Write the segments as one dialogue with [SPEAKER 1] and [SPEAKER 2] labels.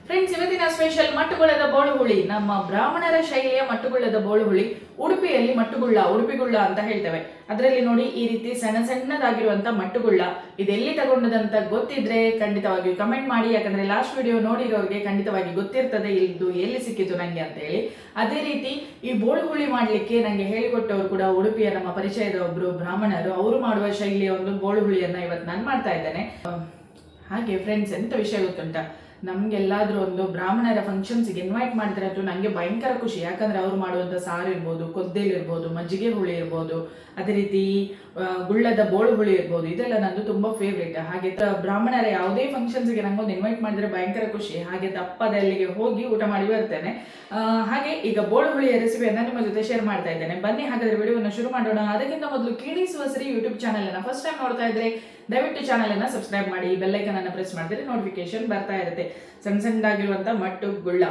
[SPEAKER 1] Friends, ಇವತ್ತಿನ special ಮಟ್ಟುಗುಳ್ಳದ ಬೋಳುಹುಳಿ. ನಮ್ಮ ಬ್ರಾಹ್ಮಣರ ಶೈಲಿಯ ಮಟ್ಟುಗುಳ್ಳದ ಬೋಳುಹುಳಿ. ಉಡುಪಿಯಲ್ಲಿ ಮಟ್ಟುಗುಳ್ಳ, ಉಡುಪಿಗುಳ್ಳ ಅಂತ ಹೇಳ್ತೇವೆ. ಅದರಲ್ಲಿ ನೋಡಿ ಈ ರೀತಿ ಸಣ್ಣ ಸಣ್ಣದಾಗಿರುವಂತ ಮಟ್ಟುಗುಳ್ಳ. ಇದೆಲ್ಲಿ ತಗೊಂಡದಂತ ಗೊತ್ತಿದ್ರೆ ಖಂಡಿತವಾಗಿ ಕಮೆಂಟ್ ಮಾಡಿ, ಯಾಕಂದ್ರೆ ಲಾಸ್ಟ್ ವಿಡಿಯೋ ನೋಡಿರೋರಿಗೆ ಖಂಡಿತವಾಗಿ ಗೊತ್ತಿರ್ತದೆ ಇದು ಎಲ್ಲಿ ಸಿಕ್ಕಿತು ನಂಗೆ ಅಂತ ಹೇಳಿ. ಅದೇ ರೀತಿ ಈ ಬೋಳುಹುಳಿ ಮಾಡ್ಲಿಕ್ಕೆ ನಂಗೆ ಹೇಳಿಕೊಟ್ಟವರು ಕೂಡ ಉಡುಪಿಯ ನಮ್ಮ ಪರಿಚಯದ ಒಬ್ರು ಬ್ರಾಹ್ಮಣರು. ಅವರು ಮಾಡುವ ಶೈಲಿಯ ಒಂದು ಬೋಳುಹುಳಿಯನ್ನ ಇವತ್ತು ನಾನು ಮಾಡ್ತಾ ಇದ್ದೇನೆ. ಹಾಗೆ ಫ್ರೆಂಡ್ಸ್, ಎಂತ ವಿಷಯ ಗೊತ್ತುಂಟ, ನಮ್ಗೆಲ್ಲಾದ್ರೂ ಒಂದು ಬ್ರಾಹ್ಮಣರ ಫಂಕ್ಷನ್ಸ್ಗೆ ಇನ್ವೈಟ್ ಮಾಡಿದ್ರೆ ಅದು ನನಗೆ ಭಯಂಕರ ಖುಷಿ. ಯಾಕಂದ್ರೆ ಅವ್ರು ಮಾಡುವಂಥ ಸಾರು ಇರ್ಬೋದು, ಕೊದ್ದೇಲು ಇರ್ಬೋದು, ಮಜ್ಜಿಗೆ ಹುಳಿ ಇರ್ಬೋದು, ಅದೇ ರೀತಿ ಗುಳ್ಳದ ಬೋಳು ಹುಳಿ ಇರ್ಬೋದು, ಇದೆಲ್ಲ ನಂದು ತುಂಬಾ ಫೇವ್ರೇಟ್. ಹಾಗೆ ಬ್ರಾಹ್ಮಣರ ಯಾವುದೇ ಫಂಕ್ಷನ್ಸ್ಗೆ ನಂಗೊಂದು ಇನ್ವೈಟ್ ಮಾಡಿದ್ರೆ ಭಯಂಕರ ಖುಷಿ. ಹಾಗೆ ತಪ್ಪದಲ್ಲಿಗೆ ಹೋಗಿ ಊಟ ಮಾಡಿ ಬರ್ತೇನೆ. ಹಾಗೆ ಈಗ ಬೋಳು ಹುಳಿಯ ರೆಸಿಪಿಯನ್ನು ನಿಮ್ಮ ಜೊತೆ ಶೇರ್ ಮಾಡ್ತಾ ಇದ್ದೇನೆ. ಬನ್ನಿ ಹಾಗಾದ್ರೆ ವಿಡಿಯೋವನ್ನು ಶುರು ಮಾಡೋಣ. ಅದಕ್ಕಿಂತ ಮೊದಲು ಕಿಣಿಸುವ ಸರಿ ಯೂಟ್ಯೂಬ್ ಚಾನಲ್ ಅನ್ನ ಫಸ್ಟ್ ಟೈಮ್ ನೋಡ್ತಾ ಇದ್ರೆ ದಯವಿಟ್ಟು ಚಾನಲ್ ಅನ್ನ ಸಬ್ಸ್ಕ್ರೈಬ್ ಮಾಡಿ, ಬೆಲ್ಲೈಕನ್ ಅನ್ನ ಪ್ರೆಸ್ ಮಾಡಿದ್ರೆ ನೋಟಿಫಿಕೇಶನ್ ಬರ್ತಾ ಇರುತ್ತೆ. ಸಣ್ಣ ಸಣ್ಣದಾಗಿರುವಂತ ಮಟ್ಟು ಗುಳ್ಳ.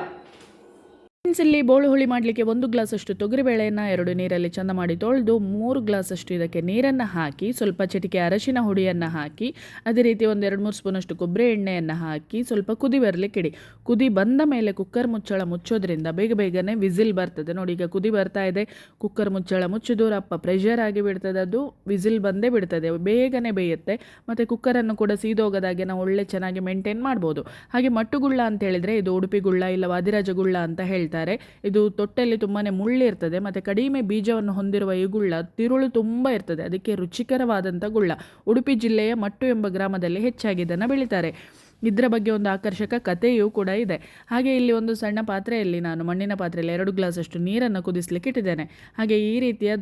[SPEAKER 1] ಇಲ್ಲಿ ಬೋಳು ಹುಳಿ ಮಾಡಲಿಕ್ಕೆ 1 ಗ್ಲಾಸ್ ಅಷ್ಟು ತೊಗರಿಬೇಳೆಯನ್ನು 2 ನೀರಲ್ಲಿ ಚಂದ ಮಾಡಿ ತೊಳೆದು 3 ಗ್ಲಾಸ್ ಅಷ್ಟು ಇದಕ್ಕೆ ನೀರನ್ನು ಹಾಕಿ, ಸ್ವಲ್ಪ ಚಿಟಿಕೆ ಅರಶಿನ ಹುಡಿಯನ್ನು ಹಾಕಿ, ಅದೇ ರೀತಿ 1-2-3 ಸ್ಪೂನ್ ಅಷ್ಟು ಕೊಬ್ಬರಿ ಎಣ್ಣೆಯನ್ನು ಹಾಕಿ ಸ್ವಲ್ಪ ಕುದಿ ಬರಲಿಕ್ಕೆ ಇಡಿ. ಕುದಿ ಬಂದ ಮೇಲೆ ಕುಕ್ಕರ್ ಮುಚ್ಚಳ ಮುಚ್ಚೋದ್ರಿಂದ ಬೇಗನೆ ವಿಸಿಲ್ ಬರ್ತದೆ. ನೋಡಿ, ಈಗ ಕುದಿ ಬರ್ತಾ ಇದೆ. ಕುಕ್ಕರ್ ಮುಚ್ಚಳ ಮುಚ್ಚಿದು ರಪ್ಪ ಪ್ರೆಷರ್ ಆಗಿ ಬಿಡ್ತದೆ. ಅದು ವಿಸಿಲ್ ಬಂದೇ ಬಿಡ್ತದೆ, ಬೇಗನೆ ಬೇಯುತ್ತೆ. ಮತ್ತು ಕುಕ್ಕರನ್ನು ಕೂಡ ಸೀದೋಗದಾಗೆ ನಾವು ಒಳ್ಳೆ ಚೆನ್ನಾಗಿ ಮೇಂಟೈನ್ ಮಾಡ್ಬೋದು. ಹಾಗೆ ಮಟ್ಟುಗುಳ್ಳ ಅಂತ ಹೇಳಿದರೆ ಇದು ಉಡುಪಿ ಗುಳ್ಳ ಇಲ್ಲ ವಾದಿರಾಜ ಗುಳ್ಳ ಅಂತ ಹೇಳ್ತಾರೆ. ಇದು ತೊಟ್ಟೆಯಲ್ಲಿ ತುಂಬಾನೇ ಮುಳ್ಳು ಇರ್ತದೆ, ಮತ್ತೆ ಕಡಿಮೆ ಬೀಜವನ್ನು ಹೊಂದಿರುವ ಈ ಗುಳ್ಳ ತಿರುಳು ತುಂಬಾ ಇರ್ತದೆ. ಅದಕ್ಕೆ ರುಚಿಕರವಾದಂಥ ಗುಳ್ಳ. ಉಡುಪಿ ಜಿಲ್ಲೆಯ ಮಟ್ಟು ಎಂಬ ಗ್ರಾಮದಲ್ಲಿ ಹೆಚ್ಚಾಗಿ ಇದನ್ನು ಬೆಳೀತಾರೆ. ಇದರ ಬಗ್ಗೆ ಒಂದು ಆಕರ್ಷಕ ಕಥೆಯೂ ಕೂಡ ಇದೆ. ಹಾಗೆ ಇಲ್ಲಿ ಒಂದು ಸಣ್ಣ ಪಾತ್ರೆಯಲ್ಲಿ ನಾನು ಮಣ್ಣಿನ ಪಾತ್ರೆಯಲ್ಲಿ 2 ಗ್ಲಾಸ್ ಅಷ್ಟು ನೀರನ್ನು ಕುದಿಸ್ಲಿಕ್ಕೆ ಇಟ್ಟಿದ್ದೇನೆ. ಹಾಗೆ ಈ ರೀತಿಯ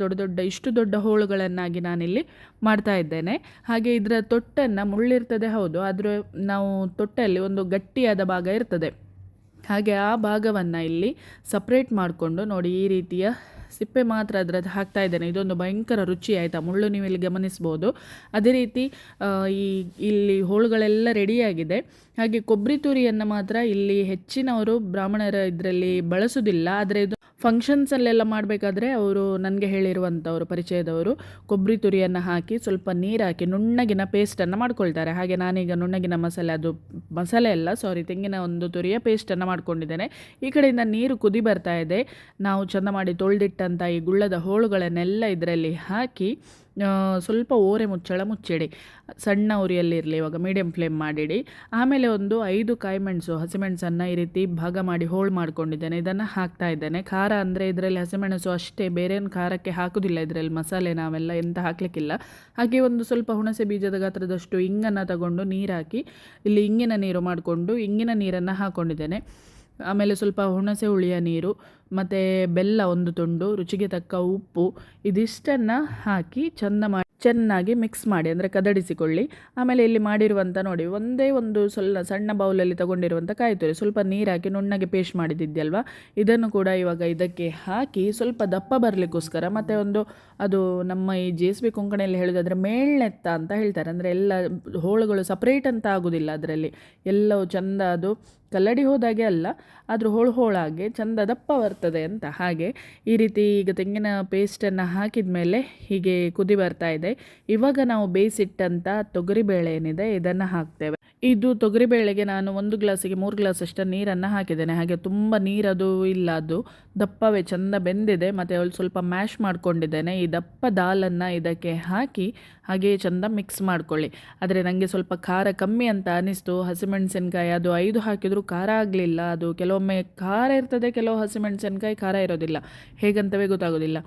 [SPEAKER 1] ಇಷ್ಟು ದೊಡ್ಡ ಹೋಳುಗಳನ್ನಾಗಿ ನಾನಿಲ್ಲಿ ಮಾಡ್ತಾ ಇದ್ದೇನೆ. ಹಾಗೆ ಇದರ ತೊಟ್ಟನ್ನು ಮುಳ್ಳಿರ್ತದೆ ಹೌದು, ಆದರೆ ನಾವು ತೊಟ್ಟಲ್ಲಿ ಒಂದು ಗಟ್ಟಿಯಾದ ಭಾಗ ಇರ್ತದೆ. ಹಾಗೆ ಆ ಭಾಗವನ್ನು ಇಲ್ಲಿ ಸಪ್ರೇಟ್ ಮಾಡಿಕೊಂಡು ನೋಡಿ ಈ ರೀತಿಯ ಸಿಪ್ಪೆ ಮಾತ್ರ ಅದರದ್ದು ಹಾಕ್ತಾ ಇದ್ದೇನೆ. ಇದೊಂದು ಭಯಂಕರ ರುಚಿ ಆಯಿತಾ, ಮುಳ್ಳು ನೀವು ಇಲ್ಲಿ ಗಮನಿಸ್ಬೋದು. ಅದೇ ರೀತಿ ಇಲ್ಲಿ ಹೋಳುಗಳೆಲ್ಲ ರೆಡಿಯಾಗಿದೆ. ಹಾಗೆ ಕೊಬ್ಬರಿ ತುರಿಯನ್ನು ಮಾತ್ರ ಇಲ್ಲಿ ಹೆಚ್ಚಿನವರು ಬ್ರಾಹ್ಮಣರ ಇದರಲ್ಲಿ ಬಳಸೋದಿಲ್ಲ, ಆದರೆ ಇದು ಫಂಕ್ಷನ್ಸಲ್ಲೆಲ್ಲ ಮಾಡಬೇಕಾದ್ರೆ ಅವರು ನನಗೆ ಹೇಳಿರುವಂಥವರು ಪರಿಚಯದವರು ಕೊಬ್ಬರಿ ತುರಿಯನ್ನು ಹಾಕಿ ಸ್ವಲ್ಪ ನೀರು ಹಾಕಿ ನುಣ್ಣಗಿನ ಪೇಸ್ಟನ್ನು ಮಾಡ್ಕೊಳ್ತಾರೆ. ಹಾಗೆ ನಾನೀಗ ನುಣ್ಣಗಿನ ತೆಂಗಿನ ಒಂದು ತುರಿಯ ಪೇಸ್ಟನ್ನು ಮಾಡ್ಕೊಂಡಿದ್ದೇನೆ. ಈ ಕಡೆಯಿಂದ ನೀರು ಕುದಿ ಬರ್ತಾ ಇದೆ. ನಾವು ಚಂದ ಮಾಡಿ ತೊಳೆದಿಟ್ಟಂಥ ಈ ಗುಳ್ಳದ ಹೋಳುಗಳನ್ನೆಲ್ಲ ಇದರಲ್ಲಿ ಹಾಕಿ ಸ್ವಲ್ಪ ಓರೆ ಮುಚ್ಚಳ ಮುಚ್ಚಿಡಿ. ಸಣ್ಣ ಉರಿಯಲ್ಲಿರಲಿ, ಇವಾಗ ಮೀಡಿಯಂ ಫ್ಲೇಮ್ ಮಾಡಿಡಿ. ಆಮೇಲೆ ಒಂದು 5 ಕಾಯಿಮೆಣಸು ಹಸಿಮೆಣಸನ್ನು ಈ ರೀತಿ ಭಾಗ ಮಾಡಿ ಹೋಳು ಮಾಡ್ಕೊಂಡಿದ್ದೇನೆ. ಇದನ್ನು ಹಾಕ್ತಾ ಇದ್ದೇನೆ. ಖಾರ ಅಂದರೆ ಇದರಲ್ಲಿ ಹಸಿಮೆಣಸು ಅಷ್ಟೇ, ಬೇರೇನು ಖಾರಕ್ಕೆ ಹಾಕೋದಿಲ್ಲ. ಇದರಲ್ಲಿ ಮಸಾಲೆ ನಾವೆಲ್ಲ ಎಂತ ಹಾಕಲಿಕ್ಕಿಲ್ಲ. ಹಾಗೆ ಒಂದು ಸ್ವಲ್ಪ ಹುಣಸೆ ಬೀಜದ ಗಾತ್ರದಷ್ಟು ಇಂಗನ್ನು ತಗೊಂಡು ನೀರು ಹಾಕಿ ಇಲ್ಲಿ ಇಂಗಿನ ನೀರು ಮಾಡಿಕೊಂಡು ಇಂಗಿನ ನೀರನ್ನು ಹಾಕ್ಕೊಂಡಿದ್ದೇನೆ. ಆಮೇಲೆ ಸ್ವಲ್ಪ ಹುಣಸೆ ಹುಳಿಯ ನೀರು ಮತ್ತು ಬೆಲ್ಲ 1 ತುಂಡು, ರುಚಿಗೆ ತಕ್ಕ ಉಪ್ಪು, ಇದಿಷ್ಟನ್ನು ಹಾಕಿ ಚೆನ್ನಾಗಿ ಮಿಕ್ಸ್ ಮಾಡಿ, ಅಂದರೆ ಕದಡಿಸಿಕೊಳ್ಳಿ. ಆಮೇಲೆ ಇಲ್ಲಿ ಮಾಡಿರುವಂಥ ನೋಡಿ ಒಂದೇ ಒಂದು ಸಣ್ಣ ಬೌಲಲ್ಲಿ ತಗೊಂಡಿರುವಂಥ ಕಾಯಿ ತುರಿ, ಸ್ವಲ್ಪ ನೀರು ಹಾಕಿ ನುಣ್ಣಗೆ ಪೇಸ್ಟ್ ಮಾಡಿದ್ದಿದ್ಯಲ್ವ, ಇದನ್ನು ಕೂಡ ಇವಾಗ ಇದಕ್ಕೆ ಹಾಕಿ ಸ್ವಲ್ಪ ದಪ್ಪ ಬರಲಿಕ್ಕೋಸ್ಕರ, ಮತ್ತು ಅದು ನಮ್ಮ ಈ JSB ಕೊಂಕಣಿಯಲ್ಲಿ ಹೇಳೋದಾದರೆ ಮೇಳ್ನೆತ್ತ ಅಂತ ಹೇಳ್ತಾರೆ. ಅಂದರೆ ಎಲ್ಲ ಹೋಳುಗಳು ಸಪ್ರೇಟ್ ಅಂತ ಆಗೋದಿಲ್ಲ, ಅದರಲ್ಲಿ ಎಲ್ಲವೂ ಚಂದ ಅದು ಕಲ್ಲಡಿ ಹೋದಾಗೆ ಅಲ್ಲ, ಆದರೂ ಹೋಳಾಗೆ ಚಂದ ದಪ್ಪ ಬರ್ತದೆ ಅಂತ. ಹಾಗೆ ಈ ರೀತಿ ಈಗ ತೆಂಗಿನ ಪೇಸ್ಟನ್ನು ಹಾಕಿದ ಮೇಲೆ ಹೀಗೆ ಕುದಿ ಬರ್ತಾ ಇದೆ. ಇವಾಗ ನಾವು ಬೇಯಿಸಿಟ್ಟಂಥ ತೊಗರಿಬೇಳೆ ಏನಿದೆ ಇದನ್ನು ಹಾಕ್ತೇವೆ. ಇದು ತೊಗರಿಬೇಳೆಗೆ ನಾನು 1 ಗ್ಲಾಸಿಗೆ 3 ಗ್ಲಾಸ್ ಅಷ್ಟು ನೀರನ್ನು ಹಾಕಿದ್ದೇನೆ. ಹಾಗೆ ತುಂಬ ನೀರದು ಇಲ್ಲ, ಅದು ದಪ್ಪವೇ ಚಂದ ಬೆಂದಿದೆ. ಮತ್ತು ಸ್ವಲ್ಪ ಮ್ಯಾಶ್ ಮಾಡ್ಕೊಂಡಿದ್ದೇನೆ. ಈ ದಪ್ಪ ದಾಲನ್ನು ಇದಕ್ಕೆ ಹಾಕಿ ಹಾಗೆ ಚಂದ ಮಿಕ್ಸ್ ಮಾಡ್ಕೊಳ್ಳಿ. ಆದರೆ ನನಗೆ ಸ್ವಲ್ಪ ಖಾರ ಕಮ್ಮಿ ಅಂತ ಅನಿಸ್ತು. ಹಸಿಮೆಣಸಿನ್ಕಾಯಿ ಅದು 5 ಹಾಕಿದರೂ ಖಾರ ಆಗಲಿಲ್ಲ. ಅದು ಕೆಲವೊಮ್ಮೆ ಖಾರ ಇರ್ತದೆ, ಕೆಲವು ಹಸಿಮೆಣಸಿನ್ಕಾಯಿ ಖಾರ ಇರೋದಿಲ್ಲ, ಹೇಗಂತವೇ ಗೊತ್ತಾಗೋದಿಲ್ಲ.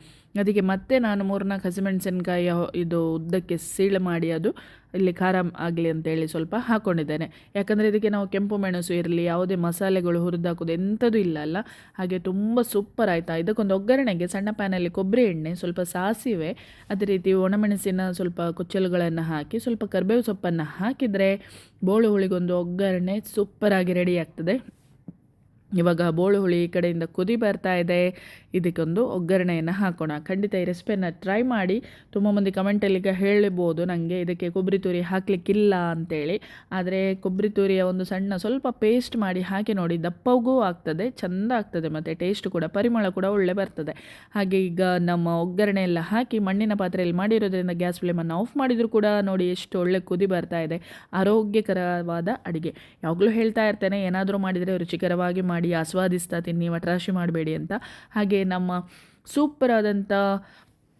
[SPEAKER 1] ಅದಕ್ಕೆ ಮತ್ತೆ ನಾನು 3-4 ಹಸಿಮೆಣಸಿನ್ಕಾಯಿ ಇದು ಉದ್ದಕ್ಕೆ ಸೀಳು ಮಾಡಿ ಅದು ಇಲ್ಲಿ ಖಾರ ಆಗಲಿ ಅಂತೇಳಿ ಸ್ವಲ್ಪ ಹಾಕ್ಕೊಂಡಿದ್ದೇನೆ. ಯಾಕಂದರೆ ಇದಕ್ಕೆ ನಾವು ಕೆಂಪು ಮೆಣಸು ಇರಲಿ, ಯಾವುದೇ ಮಸಾಲೆಗಳು ಹುರಿದಾಕೋದು ಎಂಥದ್ದು ಇಲ್ಲ ಅಲ್ಲ. ಹಾಗೆ ತುಂಬ ಸೂಪರ್ ಆಯಿತಾ. ಇದಕ್ಕೊಂದು ಒಗ್ಗರಣೆಗೆ ಸಣ್ಣ ಪ್ಯಾನಲ್ಲಿ ಕೊಬ್ಬರಿ ಎಣ್ಣೆ, ಸ್ವಲ್ಪ ಸಾಸಿವೆ, ಅದೇ ರೀತಿ ಒಣಮೆಣಸಿನ ಸ್ವಲ್ಪ ಕುಚ್ಚಲುಗಳನ್ನು ಹಾಕಿ ಸ್ವಲ್ಪ ಕರಿಬೇವು ಸೊಪ್ಪನ್ನು ಹಾಕಿದರೆ ಬೋಳು ಹುಳಿಗೊಂದು ಒಗ್ಗರಣೆ ಸೂಪರಾಗಿ ರೆಡಿ ಆಗ್ತದೆ. ಇವಾಗ ಬೋಳು ಹುಳಿ ಈ ಕಡೆಯಿಂದ ಕುದಿ ಬರ್ತಾ ಇದೆ. ಇದಕ್ಕೊಂದು ಒಗ್ಗರಣೆಯನ್ನು ಹಾಕೋಣ. ಖಂಡಿತ ಈ ರೆಸಿಪಿಯನ್ನು ಟ್ರೈ ಮಾಡಿ. ತುಂಬ ಮಂದಿ ಕಮೆಂಟಲ್ಲಿ ಈಗ ಹೇಳ್ಬೋದು ನನಗೆ ಇದಕ್ಕೆ ಕೊಬ್ಬರಿ ತುರಿ ಹಾಕಲಿಕ್ಕಿಲ್ಲ ಅಂತೇಳಿ. ಆದರೆ ಕೊಬ್ಬರಿ ತುರಿಯ ಒಂದು ಸಣ್ಣ ಸ್ವಲ್ಪ ಪೇಸ್ಟ್ ಮಾಡಿ ಹಾಕಿ ನೋಡಿ, ದಪ್ಪಗೂ ಆಗ್ತದೆ, ಚೆಂದ ಆಗ್ತದೆ, ಮತ್ತು ಟೇಸ್ಟ್ ಕೂಡ ಪರಿಮಳ ಕೂಡ ಒಳ್ಳೆ ಬರ್ತದೆ. ಹಾಗೆ ಈಗ ನಮ್ಮ ಒಗ್ಗರಣೆ ಎಲ್ಲ ಹಾಕಿ ಮಣ್ಣಿನ ಪಾತ್ರೆಯಲ್ಲಿ ಮಾಡಿರೋದ್ರಿಂದ ಗ್ಯಾಸ್ ಫ್ಲೇಮನ್ನು ಆಫ್ ಮಾಡಿದರೂ ಕೂಡ ನೋಡಿ ಎಷ್ಟು ಒಳ್ಳೆ ಕುದಿ ಬರ್ತಾ ಇದೆ. ಆರೋಗ್ಯಕರವಾದ ಅಡುಗೆ. ಯಾವಾಗಲೂ ಹೇಳ್ತಾ ಇರ್ತೇನೆ, ಏನಾದರೂ ಮಾಡಿದರೆ ರುಚಿಕರವಾಗಿ ಮಾಡಿ, ಆಸ್ವಾದಿಸ್ತಾ ತಿನ್ನಿ, ವಟ್ರಾಶಿ ಮಾಡಬೇಡಿ ಅಂತ. ಹಾಗೆ ನಮ್ಮ ಸೂಪರ್ ಆದಂಥ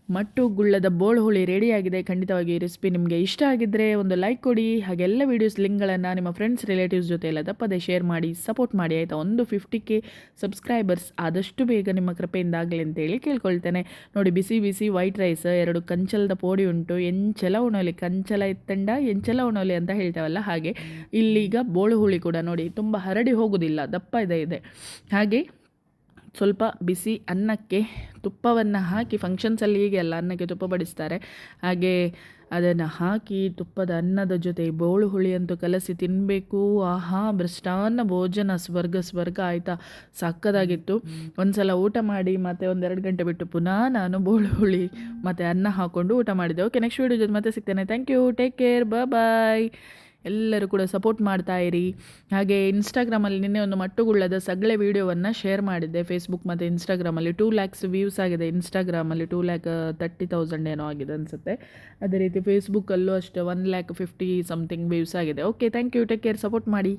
[SPEAKER 1] ಮಟ್ಟುಗುಳ್ಳದ ಬೋಳುಹುಳಿ ರೆಡಿಯಾಗಿದೆ. ಖಂಡಿತವಾಗಿ ಈ ರೆಸಿಪಿ ನಿಮಗೆ ಇಷ್ಟ ಆಗಿದ್ದರೆ ಒಂದು ಲೈಕ್ ಕೊಡಿ. ಹಾಗೆ ಎಲ್ಲ ವೀಡಿಯೋಸ್ ಲಿಂಕ್ಗಳನ್ನು ನಿಮ್ಮ ಫ್ರೆಂಡ್ಸ್ ರಿಲೇಟಿವ್ಸ್ ಜೊತೆ ಎಲ್ಲ ತಪ್ಪದೆ ಶೇರ್ ಮಾಡಿ, ಸಪೋರ್ಟ್ ಮಾಡಿ ಆಯಿತಾ. ಒಂದು 50K ಸಬ್ಸ್ಕ್ರೈಬರ್ಸ್ ಆದಷ್ಟು ಬೇಗ ನಿಮ್ಮ ಕೃಪೆಯಿಂದ ಆಗಲಿ ಅಂತೇಳಿ ಕೇಳ್ಕೊಳ್ತೇನೆ. ನೋಡಿ, ಬಿಸಿ ಬಿಸಿ ವೈಟ್ ರೈಸ್, 2 ಕಂಚಲದ ಪೋಡಿ ಉಂಟು, ಎಂಚಲ ಉಣೋಲಿ, ಕಂಚಲ ಎತ್ತಂಡ ಎಂಚಲ ಉಣೋಲಿ ಅಂತ ಹೇಳ್ತೇವಲ್ಲ ಹಾಗೆ. ಇಲ್ಲೀಗ ಬೋಳುಹುಳಿ ಕೂಡ ನೋಡಿ ತುಂಬ ಹರಡಿ ಹೋಗೋದಿಲ್ಲ, ದಪ್ಪ ಇದೆ. ಹಾಗೆ ಸ್ವಲ್ಪ ಬಿಸಿ ಅನ್ನಕ್ಕೆ ತುಪ್ಪವನ್ನು ಹಾಕಿ, ಫಂಕ್ಷನ್ಸಲ್ಲಿ ಹೀಗೆ ಅಲ್ಲ ಅನ್ನಕ್ಕೆ ತುಪ್ಪ ಬಡಿಸ್ತಾರೆ, ಹಾಗೆ ಅದನ್ನು ಹಾಕಿ ತುಪ್ಪದ ಅನ್ನದ ಜೊತೆ ಬೋಳು ಹುಳಿ ಅಂತೂ ಕಲಸಿ ತಿನ್ನಬೇಕು. ಆಹಾ, ಮೃಷ್ಟಾನ್ನ ಭೋಜನ ಸ್ವರ್ಗ ಆಯಿತಾ. ಸಕ್ಕದಾಗಿತ್ತು. ಒಂದು ಸಲ ಊಟ ಮಾಡಿ ಮತ್ತು 1-2 ಗಂಟೆ ಬಿಟ್ಟು ಪುನಃ ನಾನು ಬೋಳು ಹುಳಿ ಮತ್ತು ಅನ್ನ ಹಾಕ್ಕೊಂಡು ಊಟ ಮಾಡಿದ್ದೆ. ಓಕೆ, ನೆಕ್ಸ್ಟ್ ವೀಡಿಯೋ ಜೊತೆ ಮತ್ತೆ ಸಿಗ್ತೇನೆ. ಥ್ಯಾಂಕ್ ಯು, ಟೇಕ್ ಕೇರ್, ಬಾಯ್. ಎಲ್ಲರೂ ಕೂಡ ಸಪೋರ್ಟ್ ಮಾಡ್ತಾ ಇರಿ. ಹಾಗೆ ಇನ್ಸ್ಟಾಗ್ರಾಮಲ್ಲಿ ನಿನ್ನೆ ಒಂದು ಮಟ್ಟುಗುಳ್ಳದ ಸಗಳೆ ವೀಡಿಯೋವನ್ನು ಶೇರ್ ಮಾಡಿದ್ದೆ. ಫೇಸ್ಬುಕ್ ಮತ್ತು ಇನ್ಸ್ಟಾಗ್ರಾಮಲ್ಲಿ 2 lakhs ವ್ಯೂಸ್ ಆಗಿದೆ. ಇನ್ಸ್ಟಾಗ್ರಾಮಲ್ಲಿ 2,30,000 ಏನೋ ಆಗಿದೆ ಅನಿಸುತ್ತೆ. ಅದೇ ರೀತಿ ಫೇಸ್ಬುಕ್ಕಲ್ಲೂ ಅಷ್ಟೇ 1,50,000 ಸಮಥಿಂಗ್ ವ್ಯೂಸ್ ಆಗಿದೆ. Okay, thank you, take care, support ಮಾಡಿ.